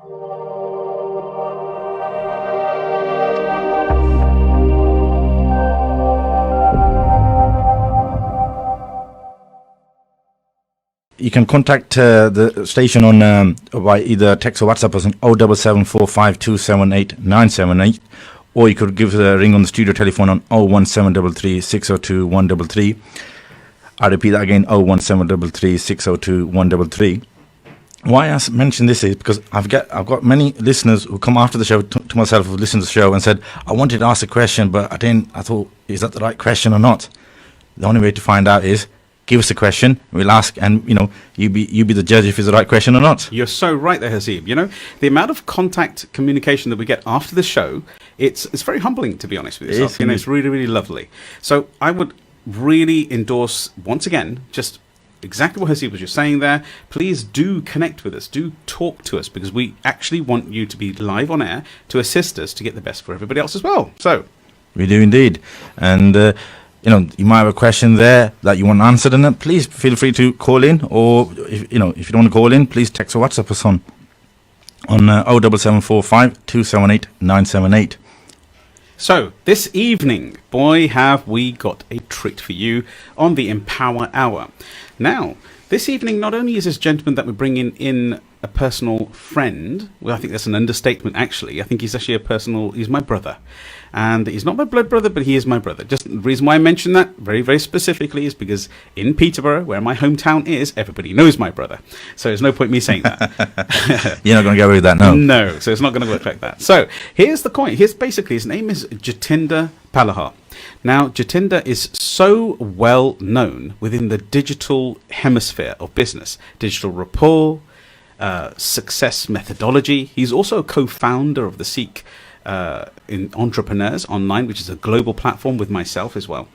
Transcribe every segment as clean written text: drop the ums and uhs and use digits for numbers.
You can contact the station on by either text or WhatsApp us on 07745278978, or you could give us a ring on the studio telephone on 01733 602 133. I repeat that again, 01733 602 133. Why I mention this is because I've got many listeners who come after the show to myself who listened to the show and said, I wanted to ask a question, but I thought, is that the right question or not? The only way to find out is give us a question, we'll ask, and you be the judge if it's the right question or not. You're so right there, Haseeb. The amount of contact communication that we get after the show, it's very humbling, to be honest with yourself. It's really, really lovely. So I would really endorse, once again, just exactly what Haseeb was just saying there. Please do connect with us, do talk to us, because we actually want you to be live on air to assist us to get the best for everybody else as well. So we do indeed. And you might have a question there that you want answered, and please feel free to call in, or if you don't want to call in, please text or WhatsApp us on 07745 278 978. So this evening, boy, have we got a treat for you on the Empower Hour. Now, this evening, not only is this gentleman that we're bringing in a personal friend, well, I think that's an understatement, actually. I think he's actually he's my brother. And he's not my blood brother, but he is my brother. Just the reason why I mention that very, very specifically is because in Peterborough, where my hometown is, everybody knows my brother. So there's no point me saying that. You're not going to go with that, no? No, so it's not going to work like that. So here's the coin. His name is Jatinder Palahar. Now, Jatinder is so well known within the digital hemisphere of business, digital rapport, success methodology. He's also a co-founder of the Seek in Entrepreneurs Online, which is a global platform with myself as well.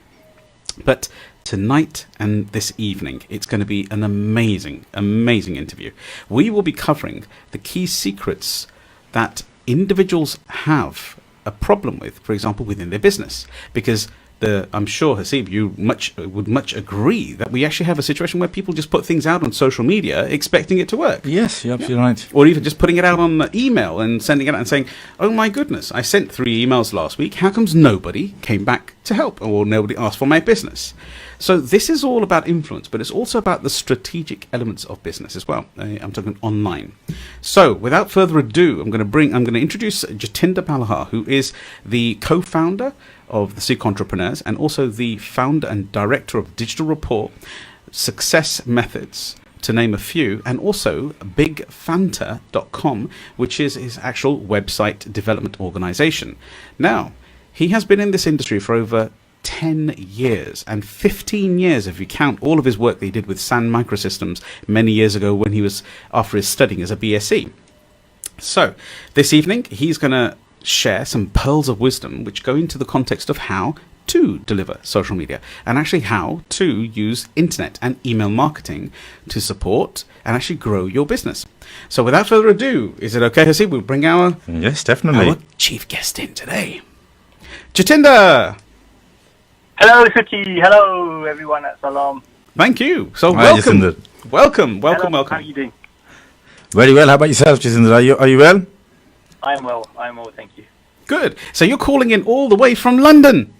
But tonight and this evening, it's going to be an amazing, amazing interview. We will be covering the key secrets that individuals have a problem with, for example, within their business. Because I'm sure, Haseeb, you would much agree that we actually have a situation where people just put things out on social media expecting it to work. Yes, you're absolutely right. Or even just putting it out on email and sending it out and saying, oh my goodness, I sent 3 emails last week. How comes nobody came back to help, or nobody asked for my business? So this is all about influence, but it's also about the strategic elements of business as well. I'm talking online. So without further ado, I'm going to introduce Jatinder Palahar, who is the co-founder of the Seek Entrepreneurs and also the founder and director of Digital Rapport, Success Methods, to name a few, and also bigfanta.com, which is his actual website development organization. Now, he has been in this industry for over 10 years and 15 years if you count all of his work that he did with Sun Microsystems many years ago when he was after his studying as a BSc. So this evening he's going to share some pearls of wisdom which go into the context of how to deliver social media and actually how to use internet and email marketing to support and actually grow your business. So without further ado, is it okay, Haseeb? We'll bring our chief guest in today. Jatinder! Hello, Sukhi. Hello, everyone at Salaam. Thank you. So Hi, welcome. Jatinder. Welcome. How are you doing? Very well. How about yourself, Jatinder? Are you well? I'm well, thank you. Good. So you're calling in all the way from London.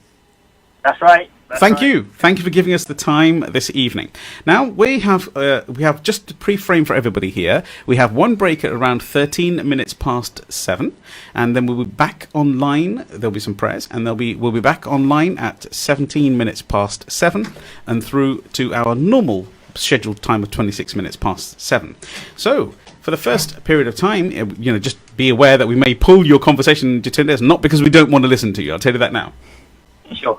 That's right. Thank you for giving us the time this evening. Now we have just to pre-frame for everybody here. We have one break at around 13 minutes past 7, and then we'll be back online. There'll be some prayers, and we'll be back online at 17 minutes past 7, and through to our normal scheduled time of 26 minutes past 7. So for the first period of time, just be aware that we may pull your conversation, Jatinder. It's not because we don't want to listen to you. I'll tell you that now. Sure.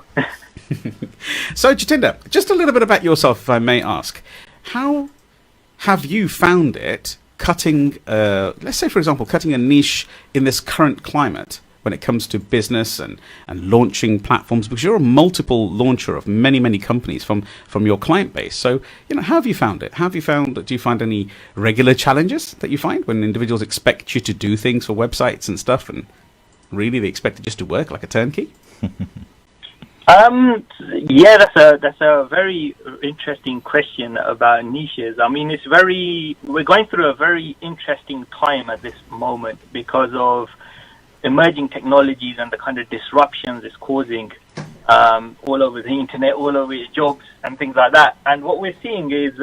So, Jatinder, just a little bit about yourself, if I may ask. How have you found it cutting, let's say, for example, cutting a niche in this current climate when it comes to business and launching platforms? Because you're a multiple launcher of many, many companies from your client base. So, how have you found it? Do you find any regular challenges that you find when individuals expect you to do things for websites and stuff, and really they expect it just to work like a turnkey? Yeah, that's a very interesting question about niches. I mean, we're going through a very interesting time at this moment because of emerging technologies and the kind of disruptions it's causing all over the internet, all over jobs and things like that. And what we're seeing is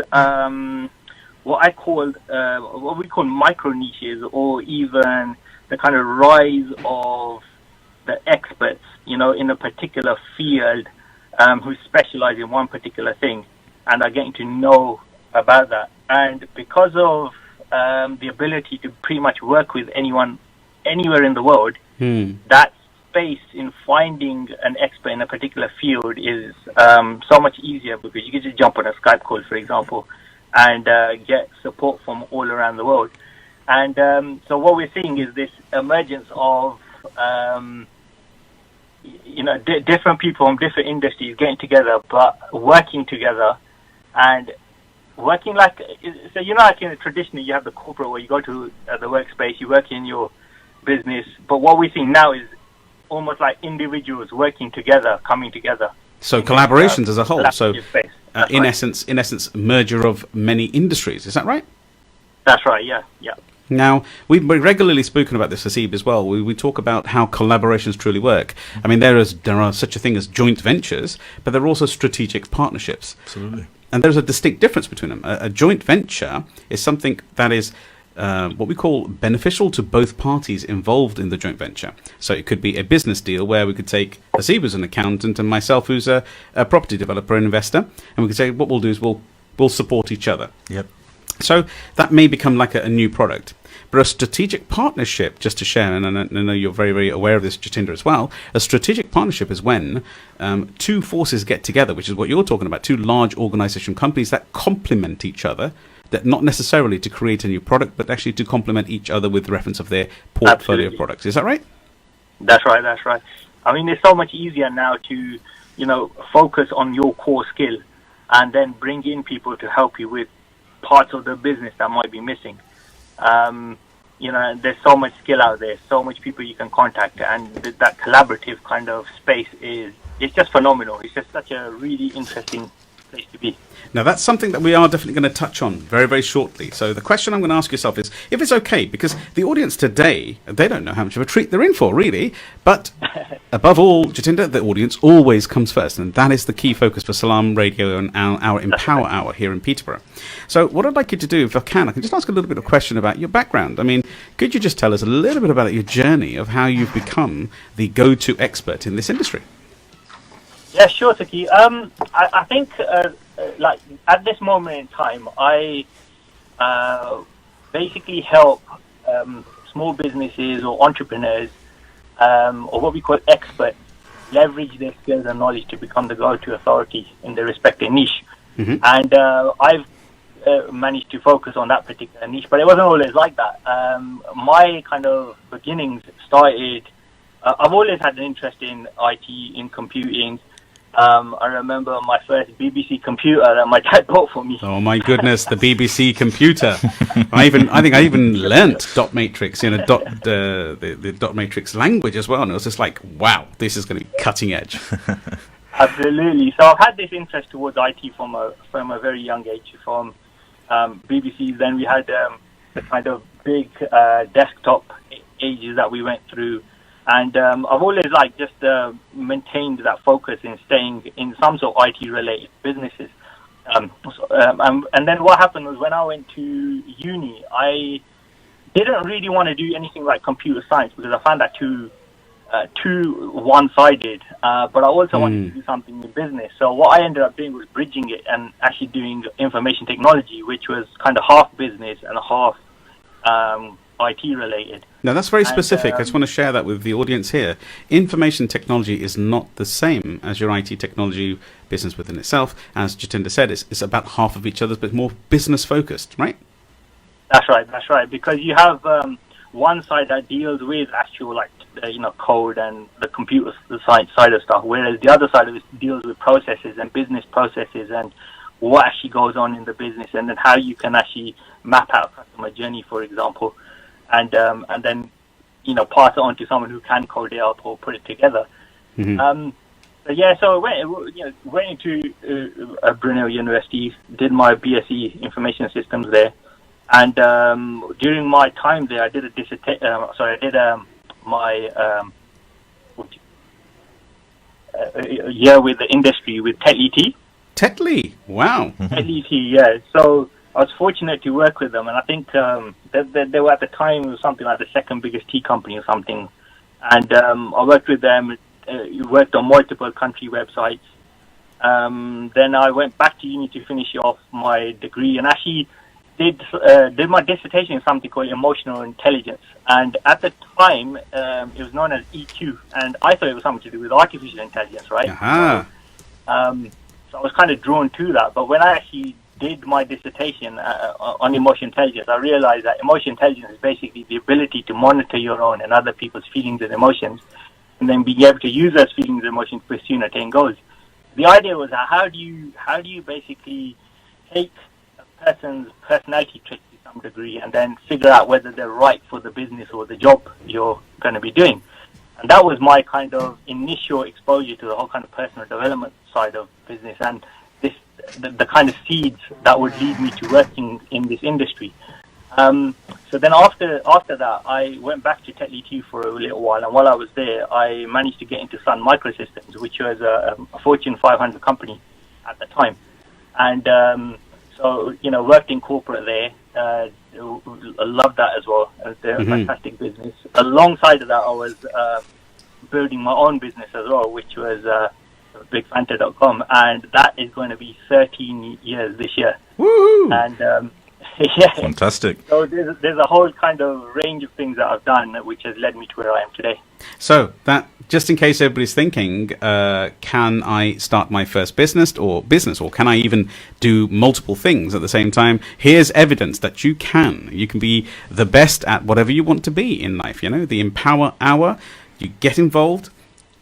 what we call micro niches, or even the kind of rise of the experts, in a particular field, who specialize in one particular thing and are getting to know about that. And because of the ability to pretty much work with anyone, anywhere in the world, that space in finding an expert in a particular field is so much easier, because you can just jump on a Skype call, for example, and get support from all around the world. And so what we're seeing is this emergence of different people from different industries getting together, but working together and working like, so like traditionally you have the corporate where you go to the workspace, you work in your business, but what we're seeing now is almost like individuals working together, coming together. So collaborations as a whole. So in right. essence, merger of many industries. Is that right? That's right. Yeah. Now, we've regularly spoken about this, Hasib, as well. We talk about how collaborations truly work. I mean, there are such a thing as joint ventures, but there are also strategic partnerships. Absolutely. And there's a distinct difference between them. A joint venture is something that is what we call beneficial to both parties involved in the joint venture. So it could be a business deal where we could take Hasib as an accountant and myself who's a property developer and investor, and we could say what we'll do is we'll support each other. Yep. So that may become like a new product. But a strategic partnership, just to share, and I know you're very, very aware of this, Jatinder, as well, a strategic partnership is when two forces get together, which is what you're talking about, two large organization companies that complement each other, that not necessarily to create a new product, but actually to complement each other with reference of their portfolio of products. Is that right? That's right. I mean, it's so much easier now to, focus on your core skill and then bring in people to help you with parts of the business that might be missing. There's so much skill out there, so much people you can contact, and that collaborative kind of space it's just phenomenal. It's just such a really interesting place to be. Now, that's something that we are definitely going to touch on very, very shortly. So the question I'm going to ask yourself is, if it's okay, because the audience today, they don't know how much of a treat they're in for, really. But above all, Jatinder, the audience always comes first. And that is the key focus for Salaam Radio and our Empower Hour here in Peterborough. So what I'd like you to do, if I can just ask a little bit of question about your background. I mean, could you just tell us a little bit about your journey of how you've become the go-to expert in this industry? Yeah, sure, Sukhi. I think, like at this moment in time, I basically help small businesses or entrepreneurs, or what we call experts, leverage their skills and knowledge to become the go-to authority in their respective niche. Mm-hmm. And I've managed to focus on that particular niche, but it wasn't always like that. My kind of beginnings started. I've always had an interest in IT, in computing. I remember my first BBC computer that my dad bought for me. Oh my goodness, the BBC computer! I think I even learnt dot matrix, the dot matrix language as well, and it was just like, wow, this is going to be cutting edge. Absolutely. So I've had this interest towards IT from a very young age. From BBC, then we had the kind of big desktop ages that we went through. And I've always just maintained that focus in staying in some sort of IT-related businesses. And then what happened was when I went to uni, I didn't really want to do anything like computer science because I found that too one-sided. But I also wanted to do something in business. So what I ended up doing was bridging it and actually doing information technology, which was kind of half business and half IT related. Now that's very specific. I just want to share that with the audience here. Information technology is not the same as your IT technology business within itself. As Jatinder said, it's about half of each other's, but more business focused, right? That's right. Because you have one side that deals with actual code and the computer side of stuff, whereas the other side of it deals with processes and business processes and what actually goes on in the business, and then how you can actually map out customer journey, for example. And then, pass it on to someone who can code it up or put it together. Mm-hmm. So I went into Brunel University, did my BSc Information Systems there, and during my time there, I did a year with the industry with TET. Tetley, wow. TET, yeah. So I was fortunate to work with them, and I think they were at the time something like the second biggest tea company or something. And I worked with them, worked on multiple country websites. Then I went back to uni to finish off my degree, and actually did my dissertation in something called emotional intelligence. And at the time, it was known as EQ, and I thought it was something to do with artificial intelligence, right? Uh-huh. So I was kind of drawn to that. But when I actually did my dissertation on emotional intelligence, I realized that emotional intelligence is basically the ability to monitor your own and other people's feelings and emotions, and then be able to use those feelings and emotions to pursue and attain goals. The idea was that how do you basically take a person's personality traits to some degree and then figure out whether they're right for the business or the job you're going to be doing. And that was my kind of initial exposure to the whole kind of personal development side of business, and the kind of seeds that would lead me to working in this industry. So then after that, I went back to TET for a little while, and while I was there, I managed to get into Sun Microsystems, which was a Fortune 500 company at the time. And so, worked in corporate there. I loved that as well. They're a fantastic business. Alongside of that, I was building my own business as well, which was bigfanta.com, and that is going to be 13 years this year. Woohoo! And yeah, Fantastic. So there's a whole kind of range of things that I've done, which has led me to where I am today. So that, just in case everybody's thinking, can I start my first business, or can I even do multiple things at the same time? Here's evidence that you can. You can be the best at whatever you want to be in life. The Empower Hour. You get involved,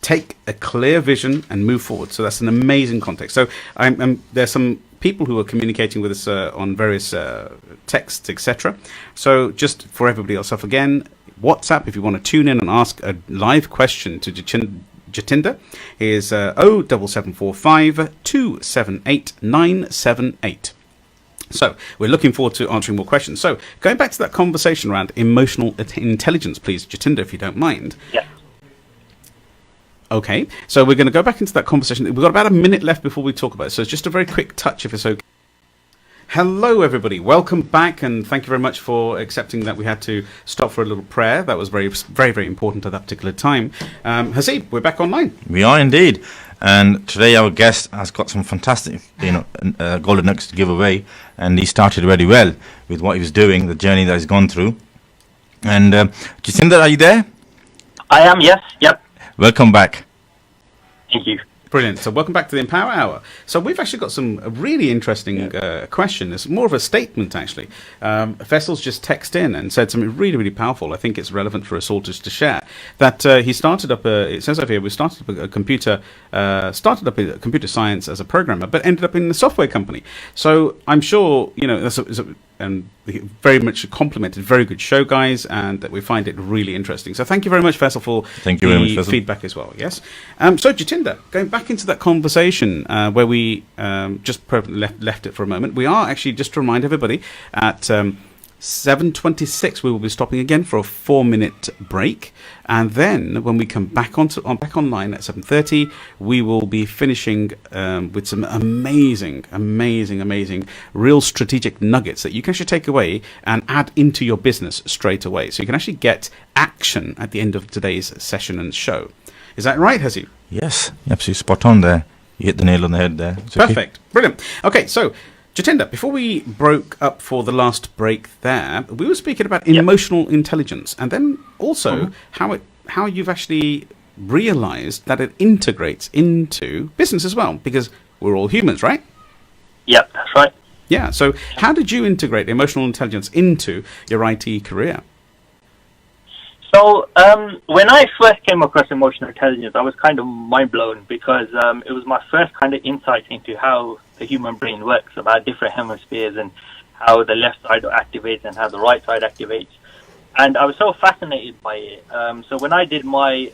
take a clear vision, and move forward. So that's an amazing context. So there's some people who are communicating with us on various texts, etc. So just for everybody else, again, WhatsApp, if you want to tune in and ask a live question to Jatinder, is 07745 278 978. So we're looking forward to answering more questions. So going back to that conversation around emotional intelligence, please, Jatinder, if you don't mind. Yeah. Okay, so we're going to go back into that conversation. We've got about a minute left before we talk about it, so it's just a very quick touch, if it's okay. Hello, everybody. Welcome back, and thank you very much for accepting that we had to stop for a little prayer. That was very, very, very important at that particular time. Haseeb, we're back online. We are indeed. And today our guest has got some fantastic, golden nuggets to give away. And he started very well with what he was doing, the journey that he's gone through. And Jatinder, are you there? I am, yes. Yep. Welcome back. Thank you. Brilliant. So welcome back to the Empower Hour. So we've actually got a really interesting question. It's more of a statement, actually. Vessel's just texted in and said something really, really powerful. I think it's relevant for us all just to share. That he started up it says over here, we started up a computer science as a programmer, but ended up in a software company. So I'm sure, and very much complimented. Very good show, guys, and we find it really interesting. So thank you very much, Vessel, for the feedback as well. Yes. So Jatinder, going back into that conversation where we just left it for a moment, we are actually, just to remind everybody, at 7:26 we will be stopping again for a 4-minute break, and then when we come back online at 7:30, we will be finishing with some amazing real strategic nuggets that you can actually take away and add into your business straight away, so you can actually get action at the end of today's session and show. Is that right, Haseeb? Yes, absolutely spot on there. You hit the nail on the head there. It's perfect. Okay. Brilliant. Okay, so Jatinder, before we broke up for the last break there, we were speaking about emotional intelligence, and then also how you've actually realized that it integrates into business as well, because we're all humans, right? Yep, that's right. Yeah, so how did you integrate emotional intelligence into your IT career? So when I first came across emotional intelligence, I was kind of mind blown, because it was my first kind of insight into how the human brain works, about different hemispheres and how the left side activates and how the right side activates. And I was so fascinated by it. So when I did my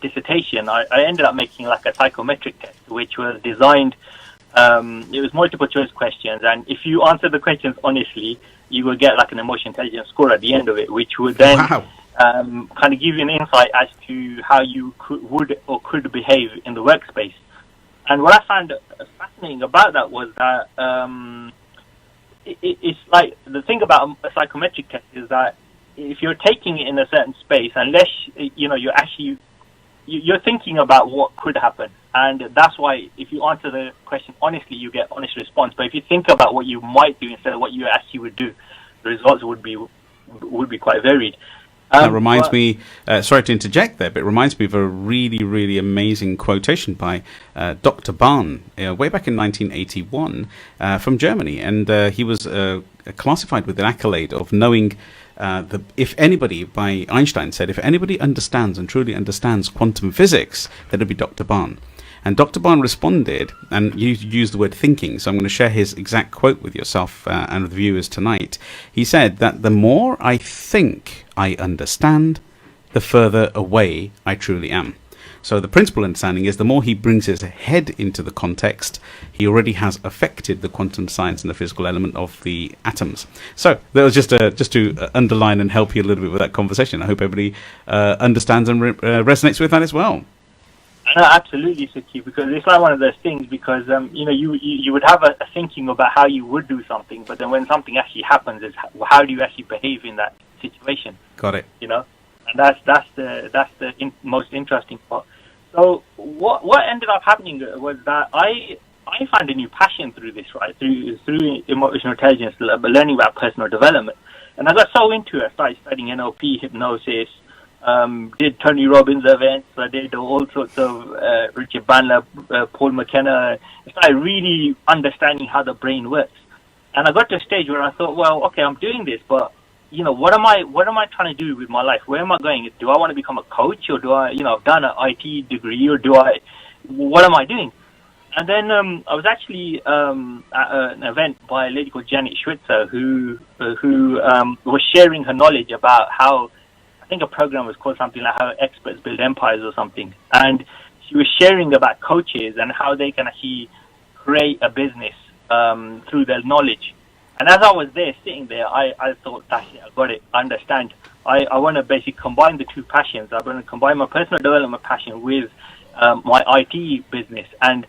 dissertation, I ended up making like a psychometric test, which was designed. It was multiple choice questions, and if you answer the questions honestly, you will get like an emotional intelligence score at the end of it, which would then kind of give you an insight as to how you would or could behave in the workspace. And what I found fascinating about that was that it's like the thing about a psychometric test is that if you're taking it in a certain space, unless you're thinking about what could happen, and that's why if you answer the question honestly, you get honest response. But if you think about what you might do instead of what you actually would do, the results would be quite varied. That reminds me, sorry to interject there, but it reminds me of a really, really amazing quotation by Dr. Bahn, way back in 1981 from Germany. And he was classified with an accolade of knowing, if anybody, by Einstein said, if anybody understands and truly understands quantum physics, then it'd be Dr. Bahn. And Dr. Bahn responded, and you used the word thinking, so I'm going to share his exact quote with yourself and the viewers tonight. He said that the more I think I understand, the further away I truly am. So the principal understanding is the more he brings his head into the context, he already has affected the quantum science and the physical element of the atoms. So that was just to underline and help you a little bit with that conversation. I hope everybody understands and resonates with that as well. No, absolutely, Sukhi, because it's like one of those things, because you would have a thinking about how you would do something, but then when something actually happens, is how do you actually behave in that situation? Got it. And that's the most interesting part. So what ended up happening was that I found a new passion through this, right? Through emotional intelligence, learning about personal development, and I got so into it. I started studying NLP, hypnosis. Did Tony Robbins events, I did all sorts of Richard Bandler, Paul McKenna. I started really understanding how the brain works, and I got to a stage where I thought, well, okay, I'm doing this, but what am I trying to do with my life? Where am I going? Do I want to become a coach, or do I, I've done an IT degree, or what am I doing? And then I was actually at an event by a lady called Janet Schwitzer, who was sharing her knowledge about how, I think a program was called something like How Experts Build Empires or something. And she was sharing about coaches and how they can actually create a business through their knowledge. And as I was there, sitting there, I thought, that's it, I got it, I understand. I want to basically combine the two passions. I want to combine my personal development passion with my IT business and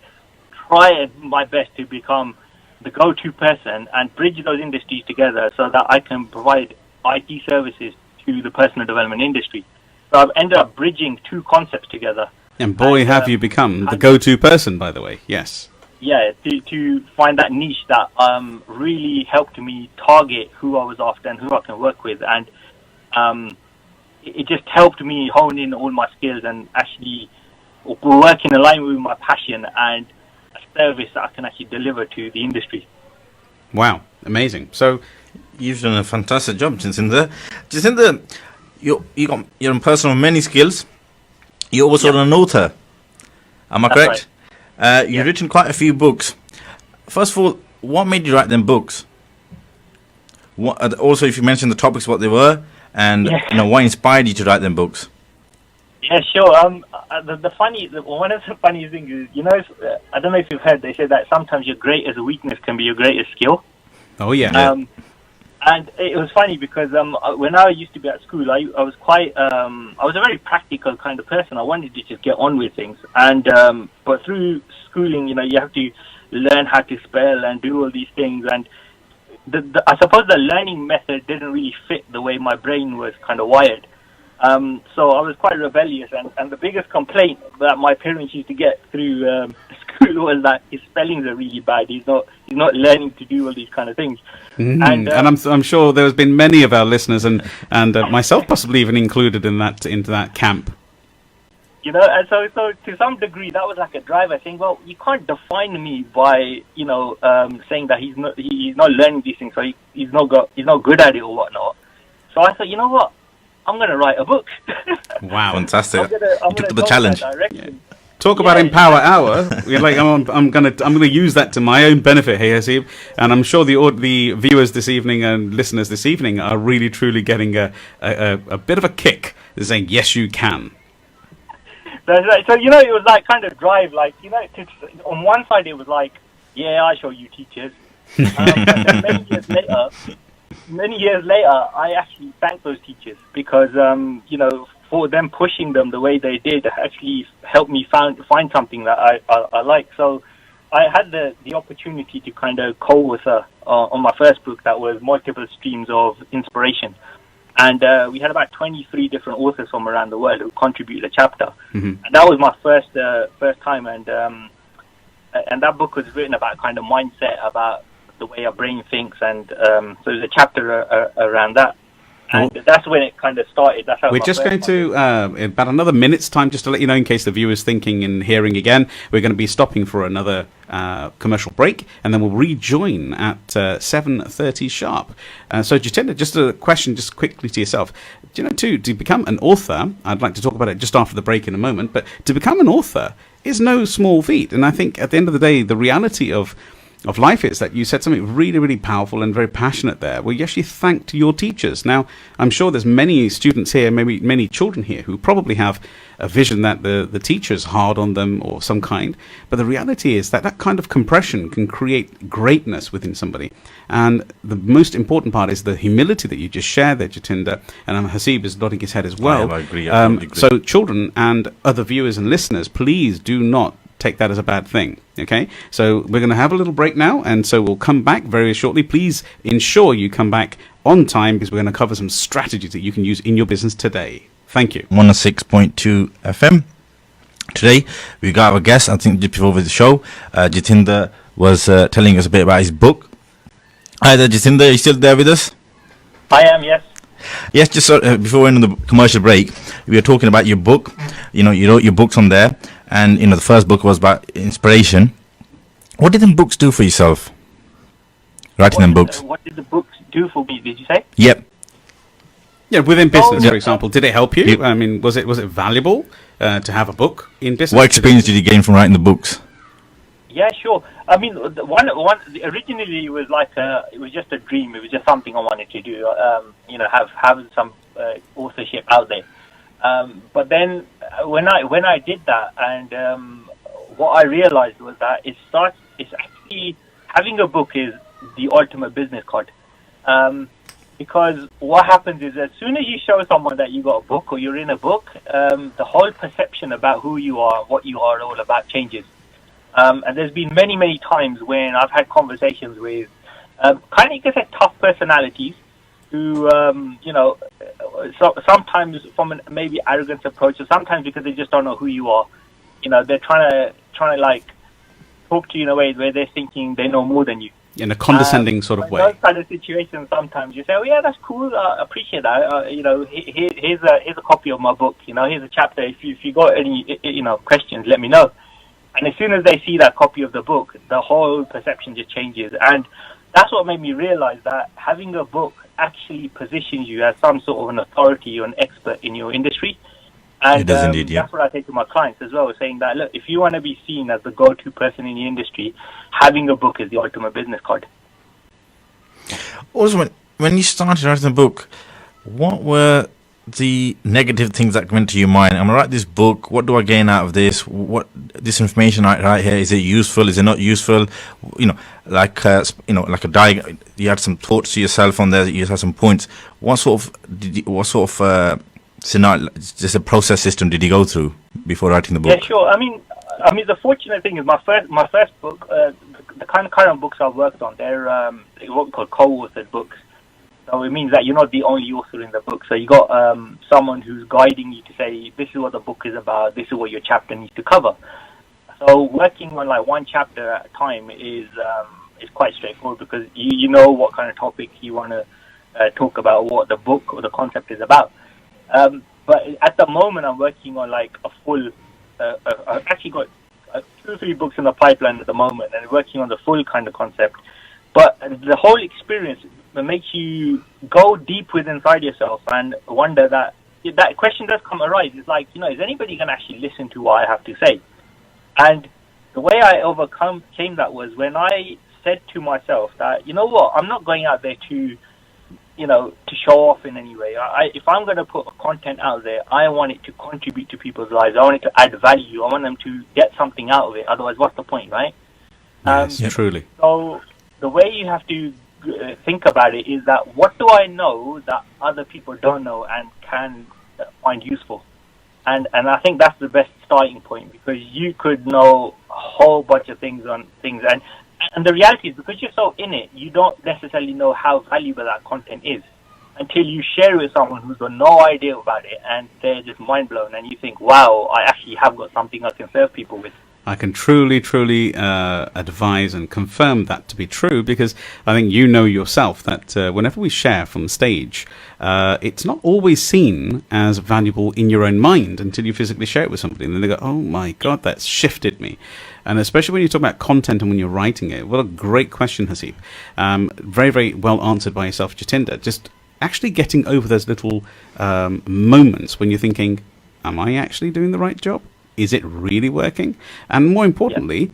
try my best to become the go-to person and bridge those industries together so that I can provide IT services to the personal development industry. So I've ended up bridging two concepts together. And boy, have you become the go-to person, by the way. Yes. Yeah, to find that niche that really helped me target who I was after and who I can work with. And it just helped me hone in all my skills and actually work in alignment with my passion and a service that I can actually deliver to the industry. Wow, amazing. So you've done a fantastic job, Jatinder. Jatinder, you're a person of many skills. You're also an author. Am I correct? Right. You've written quite a few books. First of all, what made you write them books? Also, if you mention the topics, what they were, and what inspired you to write them books? Yeah, sure. One of the funniest things is, I don't know if you've heard, they say that sometimes your greatest weakness can be your greatest skill. Oh, yeah. And it was funny because when I used to be at school, I was I was a very practical kind of person. I wanted to just get on with things. And but through schooling, you have to learn how to spell and do all these things. And I suppose the learning method didn't really fit the way my brain was kind of wired. So I was quite rebellious, and the biggest complaint that my parents used to get through school was that his spellings are really bad. He's not learning to do all these kind of things. And I'm sure there's been many of our listeners and myself possibly even included into that camp. And so to some degree that was like a driver saying, well, you can't define me by saying that he's not learning these things, so he's not good at it or whatnot. So I thought, you know what, I'm going to write a book. Wow, fantastic! I'm gonna the challenge. Yeah. Talk about Empower Hour. You're like, I'm gonna use that to my own benefit here, Hasib, and I'm sure the viewers this evening and listeners this evening are really truly getting a bit of a kick. They're saying, yes, you can. That's right. So, it was like kind of drive, like, on one side it was like, yeah, I show you teachers. But then many years later, I actually thank those teachers because, for them pushing them the way they did actually helped me find something that I like. So I had the opportunity to kind of co-author on my first book that was multiple streams of inspiration. And we had about 23 different authors from around the world who contributed a chapter. And that was my first time. And that book was written about kind of mindset, about the way our brain thinks. And so there's a chapter around that. And that's when it kind of started. That's how we're just going to, in about another minute's time, just to let you know, in case the viewer's thinking and hearing again, we're going to be stopping for another commercial break, and then we'll rejoin at 7:30 sharp. So, Jatinder, just a question, just quickly to yourself. To become an author, I'd like to talk about it just after the break in a moment, but to become an author is no small feat. And I think at the end of the day, the reality of life is that you said something really, really powerful and very passionate there, where you actually thanked your teachers. Now, I'm sure there's many students here, maybe many children here, who probably have a vision that the teacher's hard on them or some kind. But the reality is that kind of compression can create greatness within somebody. And the most important part is the humility that you just shared there, Jatinder. And Hasib is nodding his head as well. I agree. I agree. So children and other viewers and listeners, please do not take that as a bad thing. Okay, so we're going to have a little break now, and so we'll come back very shortly. Please ensure you come back on time, because we're going to cover some strategies that you can use in your business today. Thank you. 106.2 FM. Today we got our guest. I think just before the show, Jatinder was telling us a bit about his book. Hi there, Jatinder. Are you still there with us? I am, yes. Yes, just before we went on the commercial break, we were talking about your book. You wrote your books on there, and the first book was about inspiration. What did them books do for yourself? Writing them books. What did the books do for me? Did you say? Yep. Yeah, within business, for example, did it help you? I mean, was it valuable to have a book in business? What experience did you gain from writing the books? Yeah, sure. I mean, one originally it was like it was just a dream. It was just something I wanted to do. Have some authorship out there. But then when I did that, and what I realized was that it's actually having a book is the ultimate business card. Because what happens is, as soon as you show someone that you got a book or you're in a book, the whole perception about who you are, what you are all about changes. And there's been many, many times when I've had conversations with kind of, you can say, tough personalities who, sometimes from a maybe arrogant approach, or sometimes because they just don't know who you are. They're trying to like talk to you in a way where they're thinking they know more than you. In a condescending sort of way. In those kind of situations, sometimes you say, "Oh yeah, that's cool. I appreciate that. Here's a copy of my book. Here's a chapter. If you got any questions, let me know." And as soon as they see that copy of the book, the whole perception just changes. And that's what made me realize that having a book actually positions you as some sort of an authority or an expert in your industry. And it does indeed, yeah. That's what I say to my clients as well, saying that, look, if you want to be seen as the go-to person in the industry, having a book is the ultimate business card. Also, when you started writing the book, what were the negative things that went to your mind? I'm gonna write this book. What do I gain out of this? What this information right here, is it useful? Is it not useful? Like a diagram. You had some thoughts to yourself on there. You had some points. What sort of scenario, just a process system did you go through before writing the book? Yeah, sure. I mean, the fortunate thing is my first book, the kind of books I've worked on, they're what we call co-authored books. So it means that you're not the only author in the book. So you got someone who's guiding you to say, this is what the book is about, this is what your chapter needs to cover. So working on like one chapter at a time is quite straightforward, because you know what kind of topic you want to talk about, what the book or the concept is about. But at the moment, I'm working on like a full. I've actually got 2 or 3 books in the pipeline at the moment, and working on the full kind of concept. But the whole experience makes you go deep within inside yourself and wonder that question does come arise. It's like, is anybody going to actually listen to what I have to say? And the way I overcame that was when I said to myself that, you know what, I'm not going out there to, to show off in any way. If I'm going to put content out there, I want it to contribute to people's lives. I want it to add value. I want them to get something out of it. Otherwise, what's the point, right? Yes, truly. So the way you have to think about it is that what do I know that other people don't know and can find useful? And I think that's the best starting point, because you could know a whole bunch of things on things. And the reality is, because you're so in it, you don't necessarily know how valuable that content is until you share it with someone who's got no idea about it, and they're just mind blown, and you think, wow, I actually have got something I can serve people with. I can truly advise and confirm that to be true, because I think you know yourself that whenever we share from stage, it's not always seen as valuable in your own mind until you physically share it with somebody, and then they go, oh my God, that's shifted me. And especially when you talk about content and when you're writing it, what a great question, Hasib. Very, very well answered by yourself, Jatinder. Just actually getting over those little moments when you're thinking, am I actually doing the right job? Is it really working? And more importantly,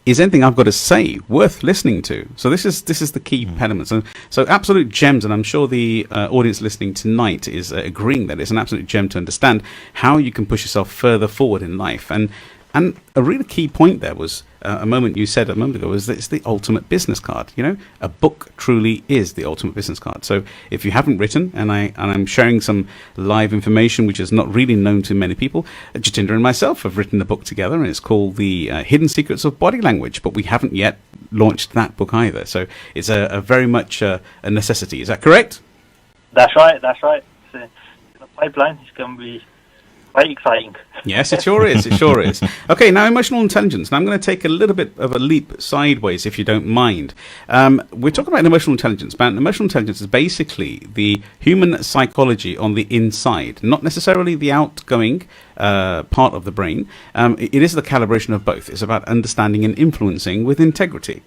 is anything I've got to say worth listening to? So this is the key element. So absolute gems, and I'm sure the audience listening tonight is agreeing that it's an absolute gem to understand how you can push yourself further forward in life. And a really key point there was a moment you said a moment ago, was that it's the ultimate business card. A book truly is the ultimate business card. So if you haven't written, and I'm sharing some live information which is not really known to many people, Jatinder and myself have written a book together, and it's called The Hidden Secrets of Body Language, but we haven't yet launched that book either. So it's a very much a necessity. Is that correct? That's right. It's in the pipeline. It's going to be quite exciting. Yes, it sure is. It sure is. Okay, now emotional intelligence. Now I'm going to take a little bit of a leap sideways, if you don't mind. We're talking about emotional intelligence. But emotional intelligence is basically the human psychology on the inside, not necessarily the outgoing part of the brain. It is the calibration of both. It's about understanding and influencing with integrity.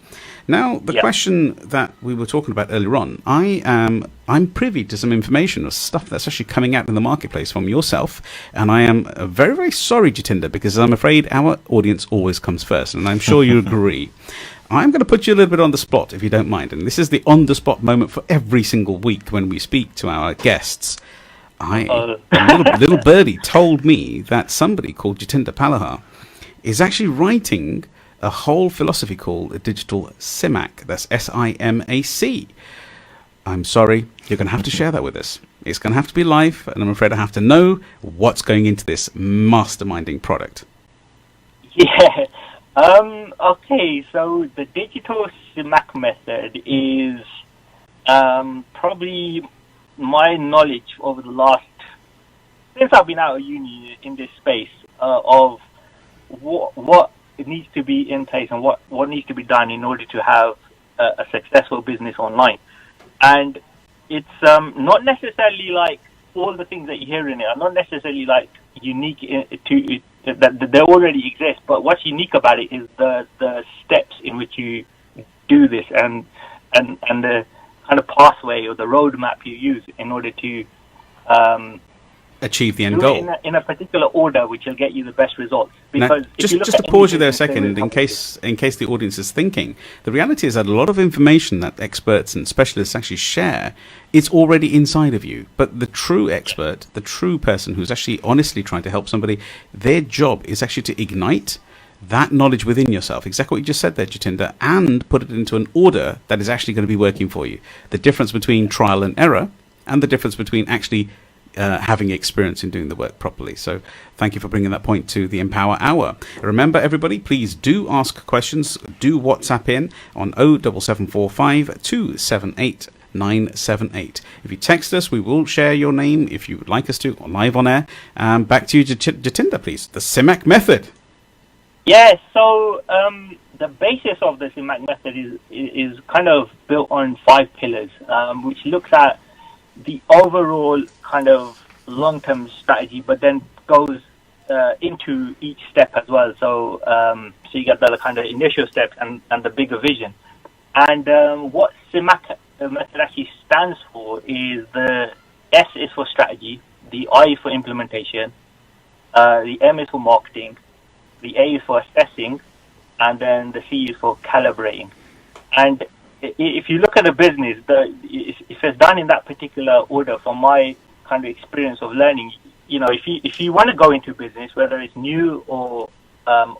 Now, the question that we were talking about earlier on, I'm privy to some information or stuff that's actually coming out in the marketplace from yourself, and I am very, very sorry, Jatinder, because I'm afraid our audience always comes first, and I'm sure you agree. I'm going to put you a little bit on the spot, if you don't mind, and this is the on-the-spot moment for every single week when we speak to our guests. A little birdie told me that somebody called Jatinder Palahar is actually writing a whole philosophy called a digital SIMAC. That's SIMAC. I'm sorry, you're going to have to share that with us. It's going to have to be live, and I'm afraid I have to know what's going into this masterminding product. Yeah. Okay, so the digital SIMAC method is probably my knowledge over the last, since I've been out of uni in this space, of what it needs to be in place and what needs to be done in order to have a successful business online. And it's not necessarily like all the things that you hear in it are not necessarily like unique that they already exist, but what's unique about it is the steps in which you do this and the kind of pathway or the roadmap you use in order to achieve the end goal in a particular order, which will get you the best results. Because now, just to pause you there a second, in case the audience is thinking, the reality is that a lot of information that experts and specialists actually share, it's already inside of you. But the true expert, the true person who's actually honestly trying to help somebody, their job is actually to ignite that knowledge within yourself, exactly what you just said there, Jatinder, and put it into an order that is actually going to be working for you. The difference between trial and error, and the difference between actually having experience in doing the work properly. So thank you for bringing that point to the Empower Hour. Remember, everybody, please do ask questions. Do WhatsApp in on 07745 278 978. If you text us, we will share your name if you would like us to, live on air. Back to you, Jatinder, please. The SIMAC method. Yeah, so the basis of the SIMAC method is kind of built on 5 pillars, which looks at the overall kind of long-term strategy, but then goes into each step as well. So so you get the kind of initial steps and the bigger vision. And what SIMAC method actually stands for is the S is for strategy, the I for implementation, the M is for marketing, the A is for assessing, and then the C is for calibrating. And if you look at a business, if it's done in that particular order, from my kind of experience of learning, if you want to go into business, whether it's new or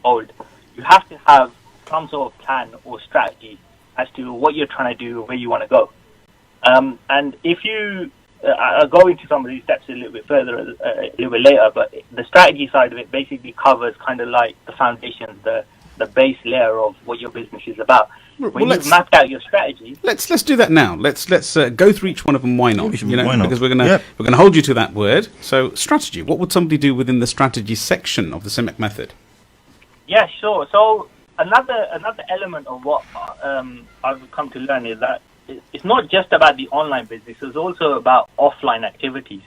old, you have to have some sort of plan or strategy as to what you're trying to do, where you want to go. And if you, I'll go into some of these steps a little bit further, a little bit later, but the strategy side of it basically covers kind of like the foundations, the base layer of what your business is about. When you've mapped out your strategy, let's do that now. Let's go through each one of them. Why not? Why not? Because we're gonna hold you to that word. So, strategy. What would somebody do within the strategy section of the CIMEC method? Yeah, sure. So another element of what I've come to learn is that it's not just about the online business. It's also about offline activities.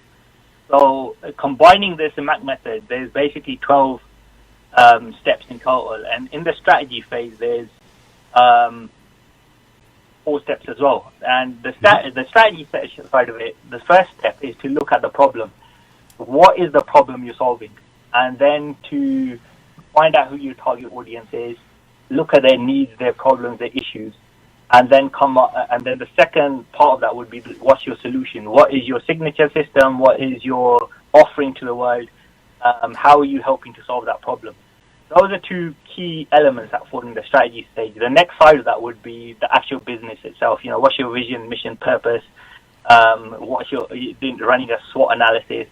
So combining this CIMEC method, there's basically 12 steps in total, and in the strategy phase, there's 4 steps as well. And the strategy side of it, the first step is to look at the problem. What is the problem you're solving? And then to find out who your target audience is, look at their needs, their problems, their issues, and then then the second part of that would be, what's your solution? What is your signature system? What is your offering to the world? How are you helping to solve that problem? Those are 2 key elements that fall in the strategy stage. The next side of that would be the actual business itself. What's your vision, mission, purpose? What's your running a SWOT analysis?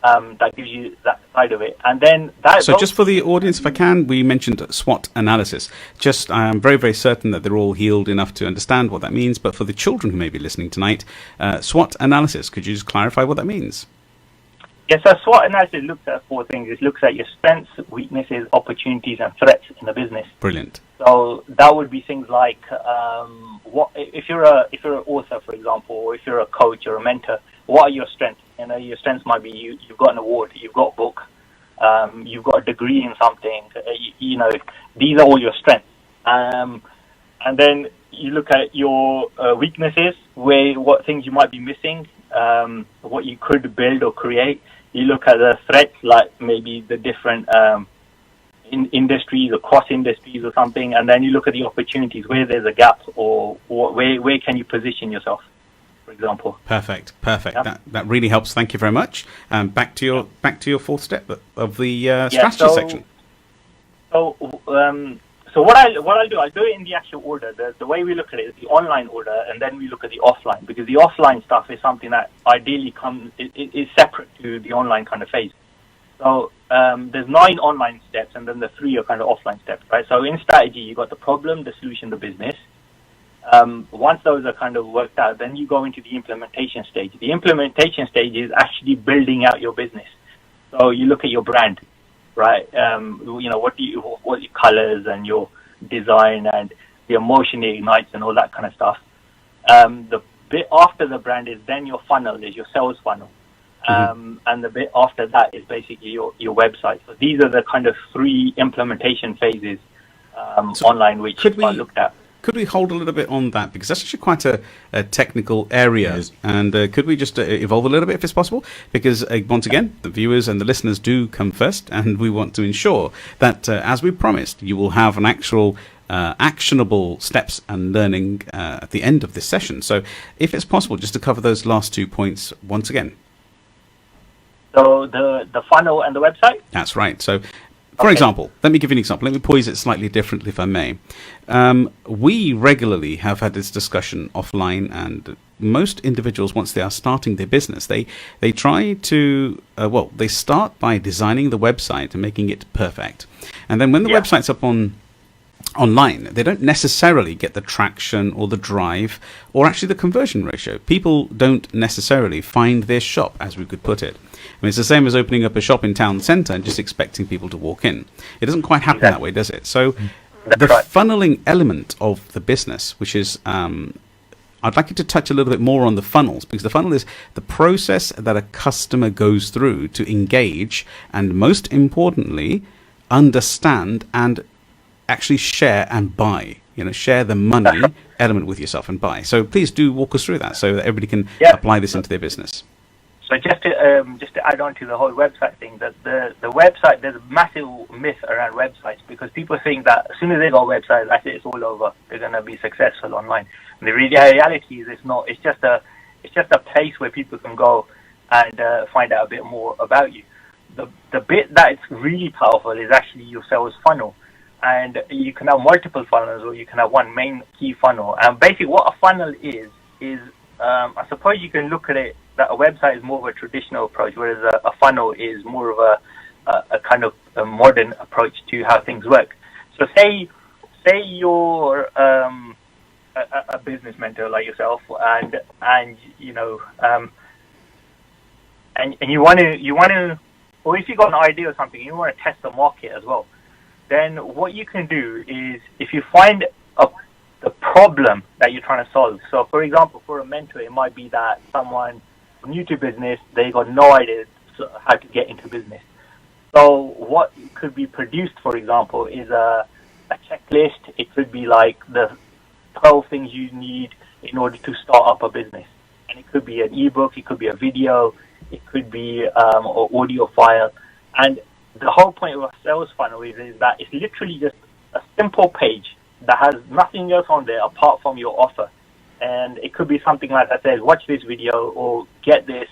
That gives you that side of it. And then just for the audience, if I can, we mentioned SWOT analysis. I'm very, very certain that they're all healed enough to understand what that means. But for the children who may be listening tonight, SWOT analysis, could you just clarify what that means? Yes, so SWOT analysis looks at 4 things. It looks at your strengths, weaknesses, opportunities, and threats in the business. Brilliant. So that would be things like, what if you're an author, for example, or if you're a coach or a mentor, what are your strengths? Your strengths might be you've got an award, you've got a book, you've got a degree in something. These are all your strengths. And then you look at your weaknesses, what things you might be missing, what you could build or create. You look at the threats, like maybe the different in industries or cross industries or something, and then you look at the opportunities, where there's a gap, or where can you position yourself, for example. Perfect. Yeah. That really helps. Thank you very much. Back to your 4th step of the strategy section. So what I'll do, I'll do it in the actual order. The way we look at it is the online order, and then we look at the offline, because the offline stuff is something that ideally is separate to the online kind of phase. So there's 9 online steps, and then the 3 are kind of offline steps, right? So in strategy, you've got the problem, the solution, the business. Once those are kind of worked out, then you go into the implementation stage. The implementation stage is actually building out your business. So you look at your brand, right? What your colors and your design and the emotion it ignites and all that kind of stuff. The bit after the brand is then your funnel, is your sales funnel. And the bit after that is basically your website. So these are the kind of 3 implementation phases online, which I looked at. Could we hold a little bit on that, because that's actually quite a technical area, and could we just evolve a little bit if it's possible, because once again, the viewers and the listeners do come first, and we want to ensure that, as we promised, you will have an actual actionable steps and learning at the end of this session. So if it's possible, just to cover those last 2 points once again. So the funnel and the website? That's right. So for example, let me give you an example. Let me poise it slightly differently, if I may. We regularly have had this discussion offline, and most individuals, once they are starting their business, they try to, they start by designing the website and making it perfect. And then when the website's up online, they don't necessarily get the traction or the drive or actually the conversion ratio. People don't necessarily find their shop, as we could put it. I mean, it's the same as opening up a shop in town centre and just expecting people to walk in. It doesn't quite happen that way, does it? So the funneling element of the business, which is, I'd like you to touch a little bit more on the funnels, because the funnel is the process that a customer goes through to engage and, most importantly, understand and actually share and buy. Share the money element with yourself and buy. So please do walk us through that so that everybody can apply this into their business. So just to add on to the whole website thing, that the website, there's a massive myth around websites because people think that as soon as they got a website, that's it, it's all over. They're going to be successful online. And the reality is it's not. It's just a place where people can go and find out a bit more about you. The bit that's really powerful is actually your sales funnel. And you can have multiple funnels, or you can have one main key funnel. And basically what a funnel is I suppose you can look at it that a website is more of a traditional approach, whereas a funnel is more of a kind of a modern approach to how things work. So say you're a business mentor like yourself, and you know, and you want to, or if you got an idea or something, you want to test the market as well. Then what you can do is, if you find the problem that you're trying to solve. So, for example, for a mentor, it might be that someone new to business, they got no idea how to get into business. So what could be produced, for example, is a checklist. It could be like the 12 things you need in order to start up a business. And it could be an ebook, it could be a video, it could be an audio file. And the whole point of a sales funnel is that it's literally just a simple page that has nothing else on there apart from your offer. And it could be something like that says, watch this video or get this.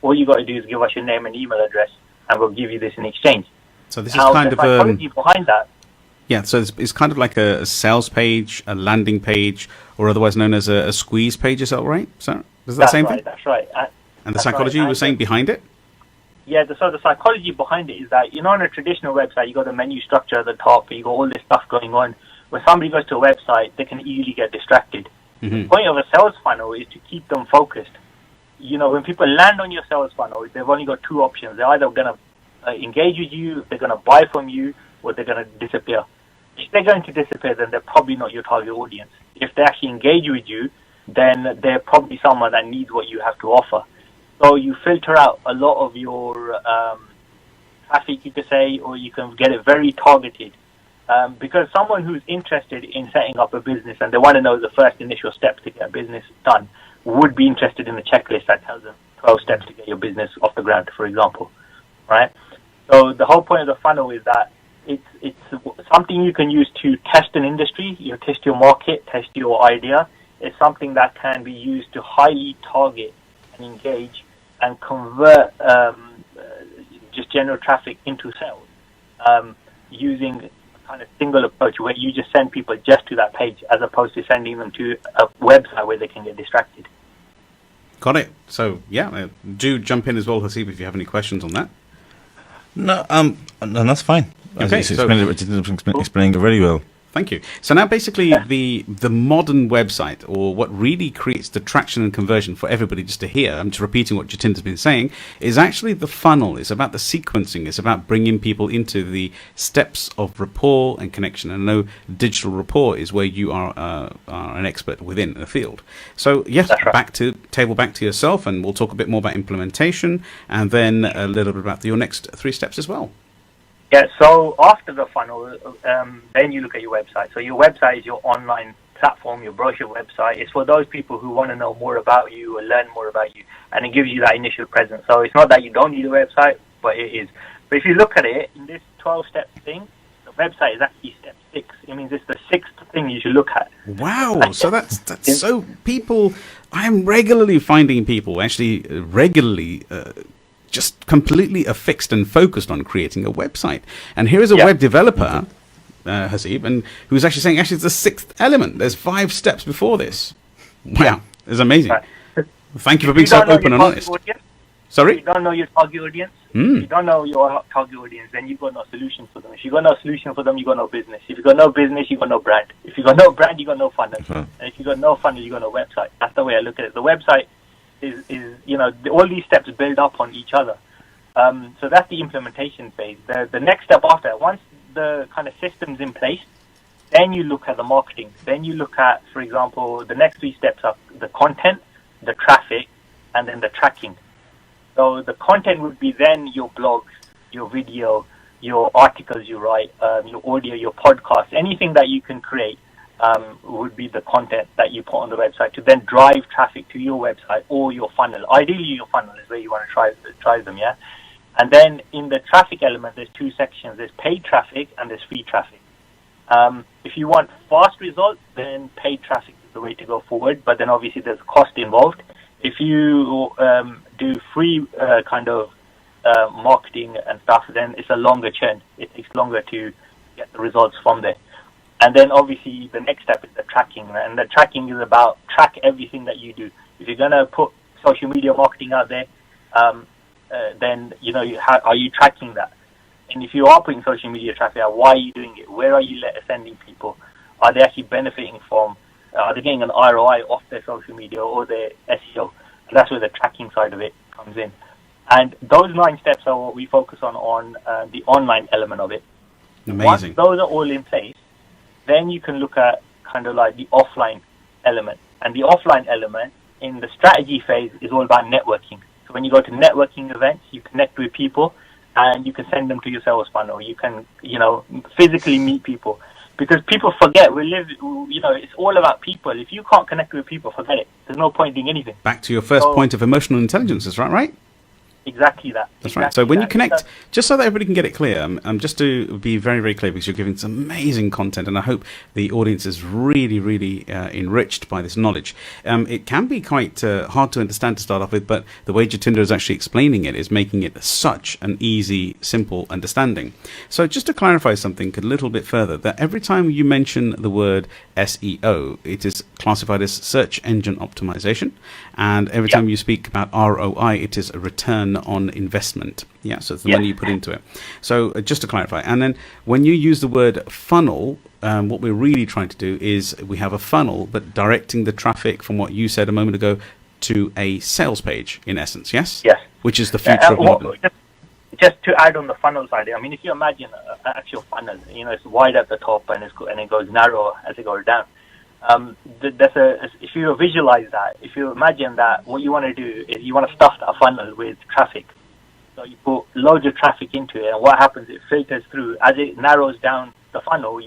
All you got to do is give us your name and email address, and we'll give you this in exchange. So this is kind of psychology behind that. Yeah, so it's kind of like a sales page, a landing page, or otherwise known as a squeeze page. Is that right? So is that the same thing? That's right. And the psychology you were saying behind it? Yeah, so the psychology behind it is that, you know, on a traditional website, you got the menu structure at the top, you got all this stuff going on. When somebody goes to a website, they can easily get distracted. Mm-hmm. The point of a sales funnel is to keep them focused. You know, when people land on your sales funnel, they've only got two options. They're either going to engage with you, they're going to buy from you, or they're going to disappear. If they're going to disappear, then they're probably not your target audience. If they actually engage with you, then they're probably someone that needs what you have to offer. So you filter out a lot of your traffic, you could say, or you can get it very targeted. Because someone who's interested in setting up a business and they want to know the first initial steps to get a business done would be interested in a checklist that tells them 12 steps to get your business off the ground, for example, right? So the whole point of the funnel is that it's something you can use to test an industry, you test your market, test your idea. It's something that can be used to highly target and engage and convert just general traffic into sales using kind of single approach where you just send people just to that page as opposed to sending them to a website where they can get distracted. Got it. So yeah, do jump in as well, Hasib, if you have any questions on that. No, that's fine. Okay, It's explaining it very well. Thank you. So now basically the modern website, or what really creates the traction and conversion for everybody just to hear, I'm just repeating what Jatinder's been saying, is actually the funnel. It's about the sequencing. It's about bringing people into the steps of rapport and connection. And I know digital rapport is where you are an expert within the field. So yes, right. back to yourself, and we'll talk a bit more about implementation and then a little bit about your next 3 steps as well. Yeah, so after the funnel, then you look at your website. So your website is your online platform, your brochure website. It's for those people who want to know more about you or learn more about you, and it gives you that initial presence. So it's not that you don't need a website, but it is. But if you look at it, in this 12-step thing, the website is actually step 6. It means it's the 6th thing you should look at. Wow, so that's so people, I'm regularly finding people actually regularly just completely affixed and focused on creating a website. And here is a web developer, Hasib, and who's actually saying, actually, it's the 6th element. There's 5 steps before this. Wow, it's amazing. Right. Thank you for being so open and honest. Audience, Sorry? if you don't know your target audience, if you don't know your target audience, then you've got no solution for them. If you've got no solution for them, you've got no business. If you've got no business, you've got no brand. If you've got no brand, you've got no funnel. And if you've got no funnel, you've got no website. That's the way I look at it. The website is you know, all these steps build up on each other. So that's the implementation phase. The next step after, once the kind of system's in place, then you look at the marketing. Then you look at, for example, the next 3 steps are the content, the traffic, and then the tracking. So the content would be then your blogs, your video, your articles you write, your audio, your podcast, anything that you can create would be the content that you put on the website to then drive traffic to your website or your funnel. Ideally, your funnel is where you want to try them, yeah? And then in the traffic element, there's two sections. There's paid traffic and there's free traffic. If you want fast results, then paid traffic is the way to go forward, but then obviously there's cost involved. If you do free marketing and stuff, then it's a longer churn. It takes longer to get the results from there. And then obviously the next step is the tracking, and the tracking is about track everything that you do. If you're going to put social media marketing out there, then are you tracking that? And if you are putting social media traffic out, why are you doing it? Where are you sending people? Are they actually benefiting from? Are they getting an ROI off their social media or their SEO? And that's where the tracking side of it comes in. And those 9 steps are what we focus on the online element of it. Amazing. Once those are all in place, then you can look at kind of like the offline element. And the offline element in the strategy phase is all about networking. So when you go to networking events, you connect with people and you can send them to your sales funnel. You can, physically meet people. Because people forget, it's all about people. If you can't connect with people, forget it. There's no point doing anything. Back to your first point of emotional intelligence, is that right? Exactly that. That's right. So when you connect, just so that everybody can get it clear, just to be very, very clear, because you're giving some amazing content, and I hope the audience is really, really enriched by this knowledge. It can be quite hard to understand to start off with, but the way Jatinder is actually explaining it is making it such an easy, simple understanding. So just to clarify something a little bit further, that every time you mention the word SEO, it is classified as search engine optimization, and every time you speak about ROI, it is a return on investment. Yeah, so it's the money you put into it. So just to clarify, and then when you use the word funnel, what we're really trying to do is we have a funnel, but directing the traffic from what you said a moment ago to a sales page, in essence, yes? Yes. Which is the future of modeling. Just to add on the funnel side, I mean, if you imagine an actual funnel, it's wide at the top and it goes narrow as it goes down. If you visualize that, if you imagine that, what you want to do is you want to stuff that funnel with traffic. So you put loads of traffic into it, and what happens? It filters through as it narrows down the funnel.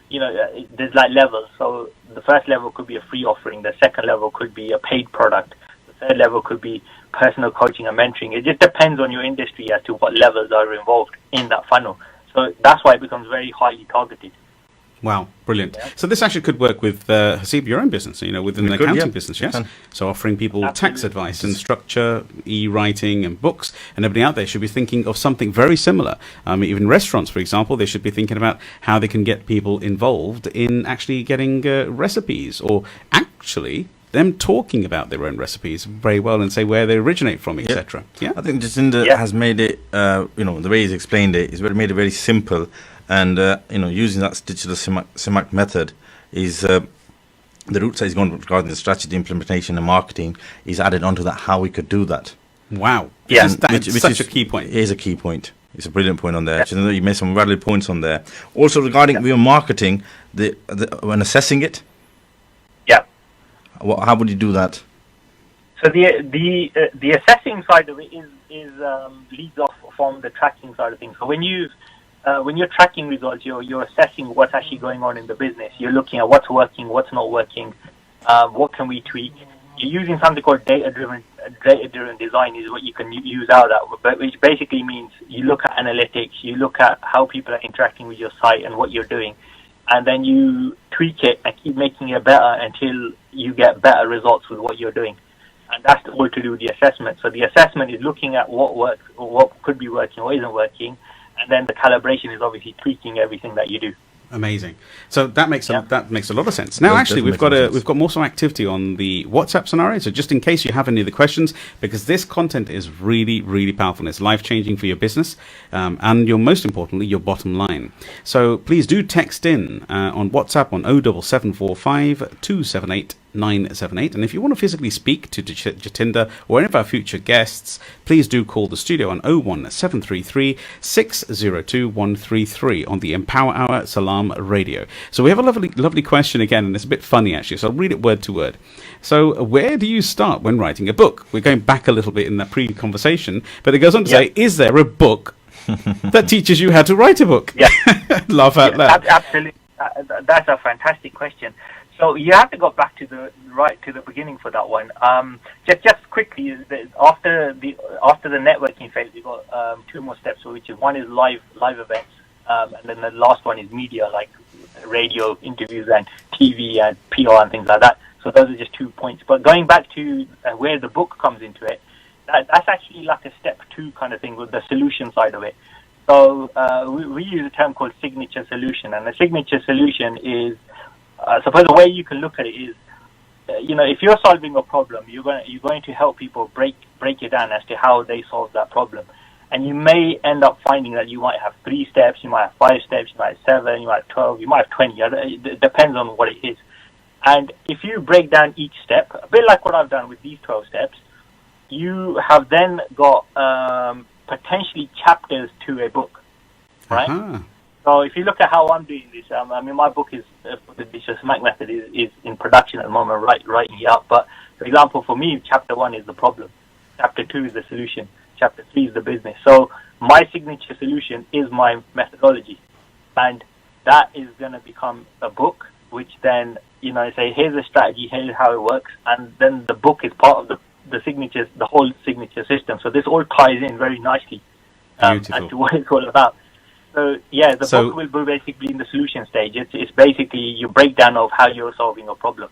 There's like levels. So the first level could be a free offering. The second level could be a paid product. The third level could be personal coaching and mentoring. It just depends on your industry as to what levels are involved in that funnel. So that's why it becomes very highly targeted. Wow, brilliant. Yeah. So this actually could work with, Hasib, your own business, within an accounting business, yes? So offering people tax advice and structure, e-writing and books, and everybody out there should be thinking of something very similar. Even restaurants, for example, they should be thinking about how they can get people involved in actually getting recipes, or actually them talking about their own recipes very well and say where they originate from, etc. Yeah. I think Jatinder has made it, the way he's explained it, he's made it very simple. And, using that digital CMAC method is the route that he's gone regarding the strategy, implementation and marketing. He's added onto that how we could do that. Wow. Yeah. Which is a key point. It is a key point. It's a brilliant point on there. Yeah. You made some valid points on there. Also, regarding your marketing, when assessing it, how would you do that? So the assessing side of it is leads off from the tracking side of things. So when you're tracking results, you're assessing what's actually going on in the business. You're looking at what's working, what's not working, what can we tweak. You're using something called data-driven design is what you can use out of that, which basically means you look at analytics, you look at how people are interacting with your site and what you're doing, and then you tweak it and keep making it better until you get better results with what you're doing. And that's all to do with the assessment. So the assessment is looking at what works, or what could be working, what isn't working, and then the calibration is obviously tweaking everything that you do. Amazing. So that makes a lot of sense. Now, actually, we've got more some activity on the WhatsApp scenario. So just in case you have any of the questions, because this content is really, really powerful and it's life-changing for your business and most importantly, your bottom line. So please do text in on WhatsApp on 07745 278 978, and if you want to physically speak to Jatinder or any of our future guests, please do call the studio on 01733 602 133 on the Empower Hour Salaam radio. So we have a lovely question again, and it's a bit funny actually, so I'll read it word to word. So where do you start when writing a book? We're going back a little bit in that pre-conversation, but it goes on to say, is there a book that teaches you how to write a book? Yeah. Laugh out loud. That's a fantastic question. So you have to go back to the beginning for that one. Just quickly, after the networking phase, we got two more steps, which is one is live events, and then the last one is media, like radio interviews and TV and PR and things like that. So those are just 2 points. But going back to where the book comes into it, that's actually like a step 2 kind of thing with the solution side of it. So we use a term called signature solution, and the signature solution is, I suppose the way you can look at it is, if you're solving a problem, you're going to help people break it down as to how they solve that problem. And you may end up finding that you might have 3 steps, you might have 5 steps, you might have 7, you might have 12, you might have 20. It depends on what it is. And if you break down each step, a bit like what I've done with these 12 steps, you have then got potentially chapters to a book, right? Uh-huh. So if you look at how I'm doing this, my book is the Digital Smack Method is in production at the moment, writing it up. But for example, for me, chapter 1 is the problem, chapter 2 is the solution, chapter 3 is the business. So my signature solution is my methodology, and that is going to become a book, which then say here's a strategy, here's how it works, and then the book is part of the signatures, the whole signature system. So this all ties in very nicely as to what it's all about. So yeah, the book will be basically in the solution stage. It's basically your breakdown of how you're solving a problem.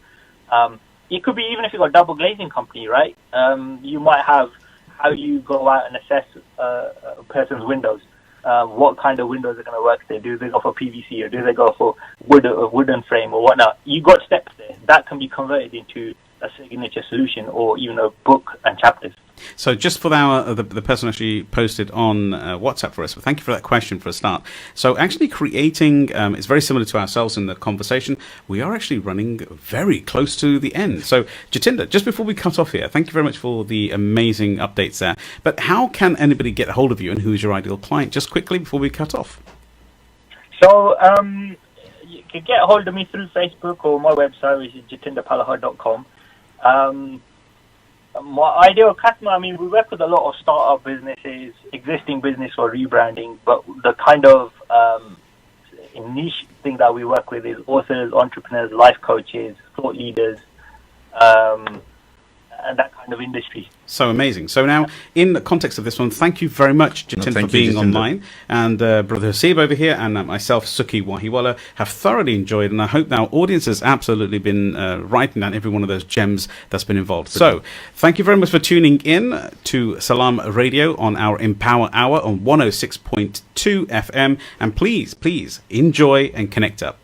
It could be even if you've got a double glazing company, right? You might have how you go out and assess a person's windows. What kind of windows are going to work there? Do they go for PVC or do they go for wooden frame or whatnot? You got steps there that can be converted into a signature solution or even a book and chapters. So just for the person actually posted on WhatsApp for us, but thank you for that question for a start. So actually creating, it's very similar to ourselves in the conversation. We are actually running very close to the end. So Jatinder, just before we cut off here, thank you very much for the amazing updates there. But how can anybody get a hold of you and who's your ideal client? Just quickly before we cut off. So you can get a hold of me through Facebook or my website, which is jatinderpalahar.com. My ideal customer, we work with a lot of startup businesses, existing business or rebranding, but the kind of niche thing that we work with is authors, entrepreneurs, life coaches, thought leaders, and that kind of industry. So amazing. So now, in the context of this one, thank you very much, Jatinder, for being online. And Brother Hasib over here and myself, Sukhi Wahiwala, have thoroughly enjoyed, and I hope our audience has absolutely been writing down every one of those gems that's been involved. So thank you very much for tuning in to Salaam Radio on our Empower Hour on 106.2 FM. And please enjoy and connect up.